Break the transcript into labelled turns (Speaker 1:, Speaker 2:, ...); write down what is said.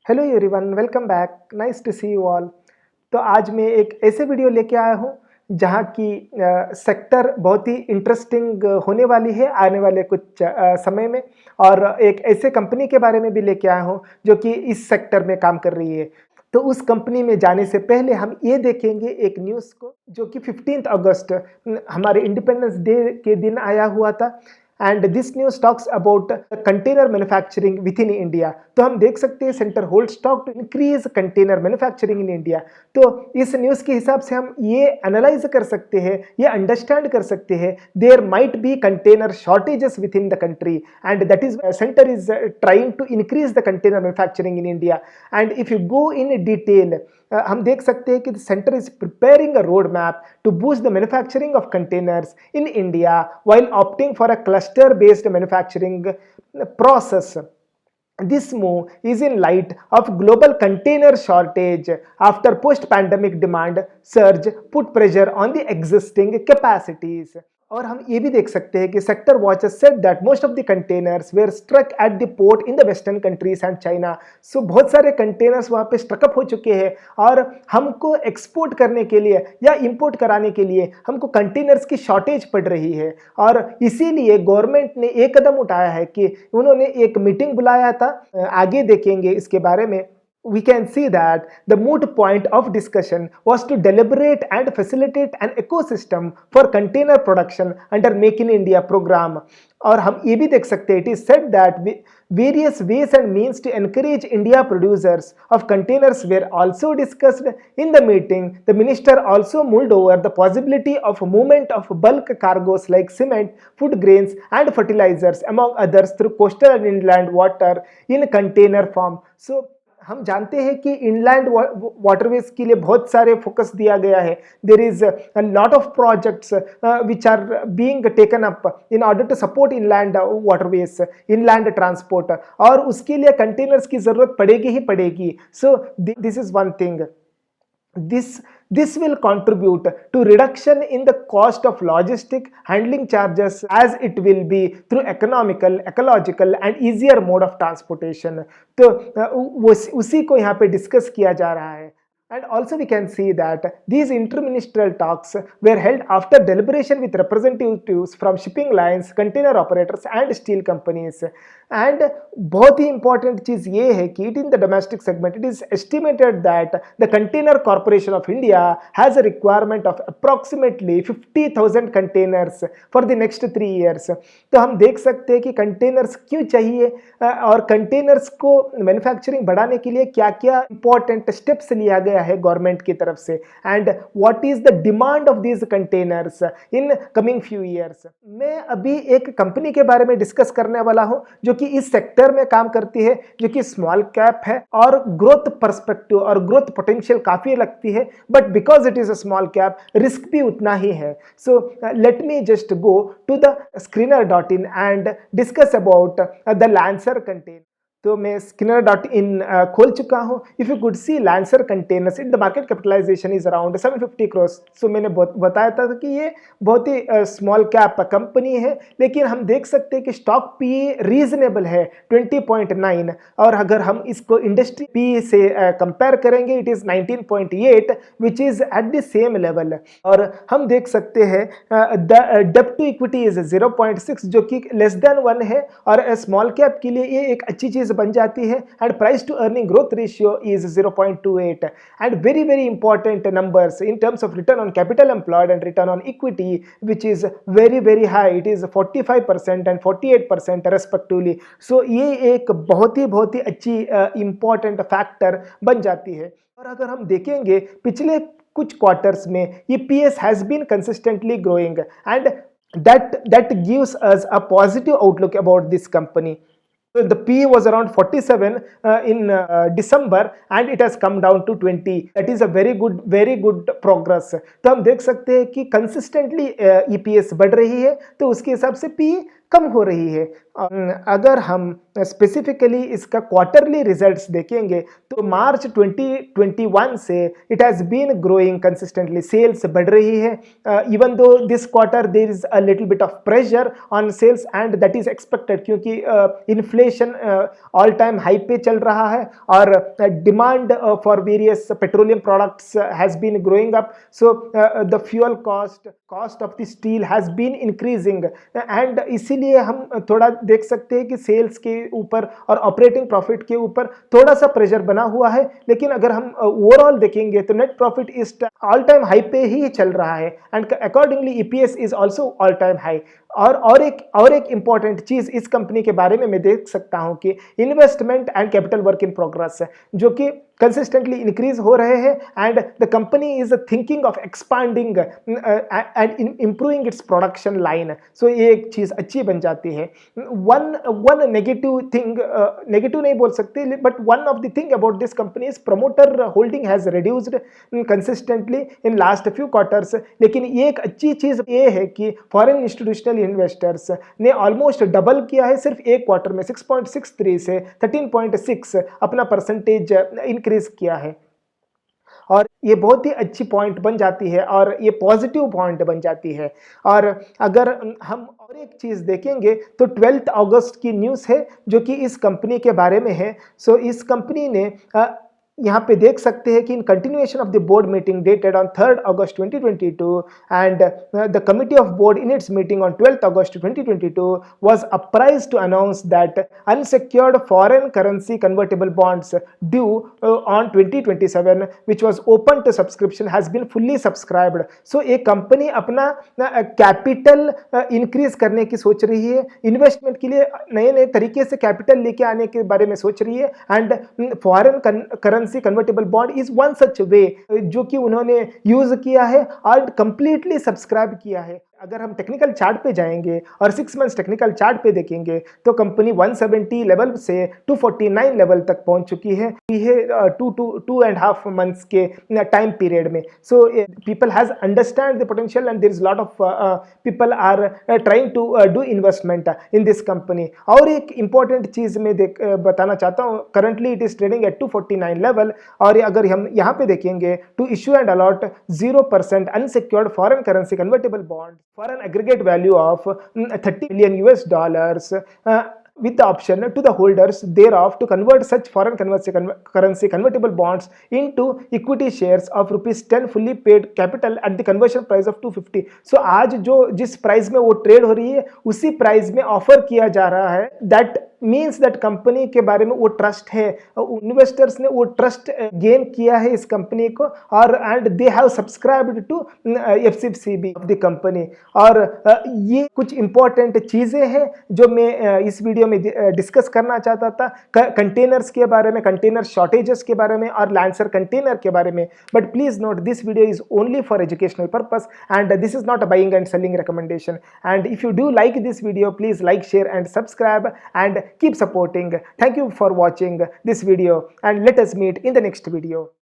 Speaker 1: Hello everyone, welcome back. Nice to see you all. तो आज मैं एक ऐसे वीडियो लेके आया हूँ जहाँ की सेक्टर बहुत ही इंटरेस्टिंग होने वाली है आने वाले कुछ समय में, और एक ऐसे कंपनी के बारे में भी लेके आया हूँ जो कि इस सेक्टर में काम कर रही है। तो उस कंपनी में जाने से पहले हम ये देखेंगे एक न्यूज़ को जो कि 15 अगस्त हमारे इंडिपेंडेंस डे के दिन आया हुआ था। And this news talks about container manufacturing within India. तो हम देख सकते हैं centre hold stock to increase container manufacturing in India. तो इस न्यूज़ के हिसाब से हम ये एनालाइज कर सकते हैं, ये अंडरस्टैंड कर सकते हैं there might be container shortages within the country and that is centre is trying to increase the container manufacturing in India. And if you go in detail हम देख सकते हैं कि centre is preparing a road map to boost the manufacturing of containers in India while opting for a cluster based manufacturing process. This move is in light of global container shortage after post pandemic demand surge put pressure on the existing capacities. और हम ये भी देख सकते हैं कि sector watch said that most of the containers were struck at the port in the western countries and China. So बहुत सारे कंटेनर्स वहाँ पे स्ट्रकअप हो चुके हैं और हमको एक्सपोर्ट करने के लिए या इंपोर्ट कराने के लिए हमको कंटेनर्स की शॉर्टेज पड़ रही है। और इसीलिए गवर्नमेंट ने एक कदम उठाया है कि उन्होंने एक मीटिंग बुलाया था। आगे देखेंगे इसके बारे में। We can see that the moot point of discussion was to deliberate and facilitate an ecosystem for container production under Make in India program. और हम ये भी देख सकते हैं, it is said that various ways and means to encourage India producers of containers were also discussed in the meeting. The minister also mulled over the possibility of movement of bulk cargoes like cement, food grains and fertilizers among others through coastal and inland water in container form. So हम जानते हैं कि inland waterways के लिए बहुत सारे focus दिया गया है। There is a lot of projects which are being taken up in order to support inland waterways, inland transport, और उसके लिए कंटेनर्स की जरूरत पड़ेगी ही पड़ेगी। So this is one thing. This will contribute to reduction in the cost of logistic handling charges as it will be through economical, ecological and easier mode of transportation. तो उसी को यहाँ पे डिस्कस किया जा रहा है। And also we can see that these interministerial talks were held after deliberation with representatives from shipping lines, container operators and steel companies. And बहुत ही important चीज ये है कि in the domestic segment it is estimated that the Container Corporation of India has a requirement of approximately 50,000 containers for the next 3 years. तो हम देख सकते हैं कि कंटेनर्स क्यों चाहिए और कंटेनर्स को मैन्युफैक्चरिंग बढ़ाने के लिए क्या क्या इंपॉर्टेंट स्टेप्स लिया गया है गवर्नमेंट की तरफ से, and what is the demand of these containers in coming few years. मैं अभी एक कंपनी के बारे में डिस्कस करने वाला हूं जो कि इस सेक्टर में काम करती है, जो कि स्मॉल कैप है और ग्रोथ पर्सपेक्टिव और ग्रोथ पोटेंशियल काफी लगती है, but because it is a small cap risk भी उतना ही है। So let me just go to the स्क्रीनर.in and discuss about the Lancer container. तो मैं स्किनर.in खोल चुका हूँ। If you could see Lancer containers in the market capitalisation is around 750 crore. So मैंने बताया था कि ये बहुत ही स्मॉल कैप कंपनी है, लेकिन हम देख सकते हैं कि स्टॉक पी रीजनेबल है 20.9, और अगर हम इसको इंडस्ट्री पी से कंपेयर करेंगे it is 19.8 which is at the same level. और हम देख सकते हैं डेब्ट टू इक्विटी इज 0.6 जो कि लेस देन 1 है, और स्मॉल कैप के लिए ये एक अच्छी चीज बन जाती है। And price to earning growth ratio is 0.28 and very very important numbers in terms of return on capital employed and return on equity which is very very high. It is 45% and 48% respectively. So ये एक बहुत ही अच्छी important factor बन जाती है। और अगर हम देखेंगे पिछले कुछ क्वार्टर्स में ये PS has been consistently growing and that gives us a positive outlook about this company. So the P was around 47 in December and it has come down to 20. That is a very good progress. तो हम देख सकते हैं कि consistently EPS बढ़ रही है, तो उसके हिसाब से P कम हो रही है। अगर हम स्पेसिफिकली इसका क्वार्टरली रिजल्ट्स देखेंगे तो मार्च 2021 से it has been growing consistently, sales बढ़ रही है। Even though this quarter there is a little bit of pressure on sales and that is expected, क्योंकि इन्फ्लेशन ऑल टाइम हाई पे चल रहा है और demand for various petroleum products has been growing up, so the fuel cost of the steel has been increasing and इसीलिए हम थोड़ा देख सकते हैं कि सेल्स के ऊपर और ऑपरेटिंग प्रॉफिट के ऊपर थोड़ा सा प्रेशर बना हुआ है। लेकिन अगर हम ओवरऑल देखेंगे तो नेट प्रॉफिट इस ऑल टाइम हाई पे ही चल रहा है and accordingly EPS is also all time high. और एक इंपॉर्टेंट चीज इस कंपनी के बारे में मैं देख सकता हूं कि investment and capital work in progress जो कि कंसिस्टेंटली इंक्रीज हो रहे हैं and the company is thinking of expanding and improving its production line. So ये एक चीज अच्छी बन जाती है। वन नेगेटिव थिंग, नेगेटिव नहीं बोल सकते, but one of the thing about this company is promoter holding has reduced consistently in last few quarters. लेकिन ये एक अच्छी चीज ये है कि फॉरेन इंस्टीट्यूशनल इन्वेस्टर्स ने ऑलमोस्ट डबल किया है सिर्फ एक क्वार्टर में, 6.63 से 13.6 अपना परसेंटेज इंक्रीज किया है। और ये बहुत ही अच्छी पॉइंट बन जाती है और ये पॉजिटिव पॉइंट बन जाती है। और अगर हम और एक चीज़ देखेंगे तो 12 अगस्त की न्यूज़ है जो कि इस कंपनी के बारे में है। सो इस कंपनी ने यहाँ पे देख सकते हैं कि in continuation of the board meeting dated on 3rd August 2022 and the committee of board in its meeting on 12th August 2022 was apprised to announce that unsecured foreign currency convertible bonds due on 2027 which was open to subscription has been fully subscribed। so एक company अपना capital increase करने की सोच रही है, investment के लिए नए नए तरीके से कैपिटल लेके आने के बारे में सोच रही है and foreign currency convertible bond is one such way जो कि उन्होंने यूज किया है और कंप्लीटली सब्सक्राइब किया है। अगर हम टेक्निकल चार्ट पे जाएंगे और 6 मंथ्स टेक्निकल चार्ट पे देखेंगे तो कंपनी 170 लेवल से 249 लेवल तक पहुंच चुकी है 2.5 मंथ्स के टाइम पीरियड में। So people has understand the potential and there is lot of people are trying to do investment in this company. और एक इंपॉर्टेंट चीज मैं बताना चाहता हूँ, currently it is trading at 249 level और अगर हम यहाँ पे देखेंगे to issue and allot 0% unsecured foreign currency convertible bond for an aggregate value of $30 million with the option to the holders thereof to convert such foreign currency convertible bonds into equity shares of ₹10 fully paid capital at the conversion price of 250। so आज जो जिस price में वो trade हो रही है उसी price में ऑफर किया जा रहा है। दैट मीन्स दैट कंपनी के बारे में वो ट्रस्ट है, इन्वेस्टर्स ने वो ट्रस्ट गेन किया है इस कंपनी को और and they have subscribed to FCCB of the company. और ये कुछ इंपॉर्टेंट चीज़ें हैं जो मैं इस वीडियो में डिस्कस करना चाहता था, कंटेनर्स के बारे में, कंटेनर शॉर्टेजेस के बारे में और लैंसर कंटेनर के बारे में। But please note this video is only for educational purpose and this is not a buying and selling recommendation। and if you do like this video, please like, share and subscribe and keep supporting। thank you for watching this video and let us meet in the next video।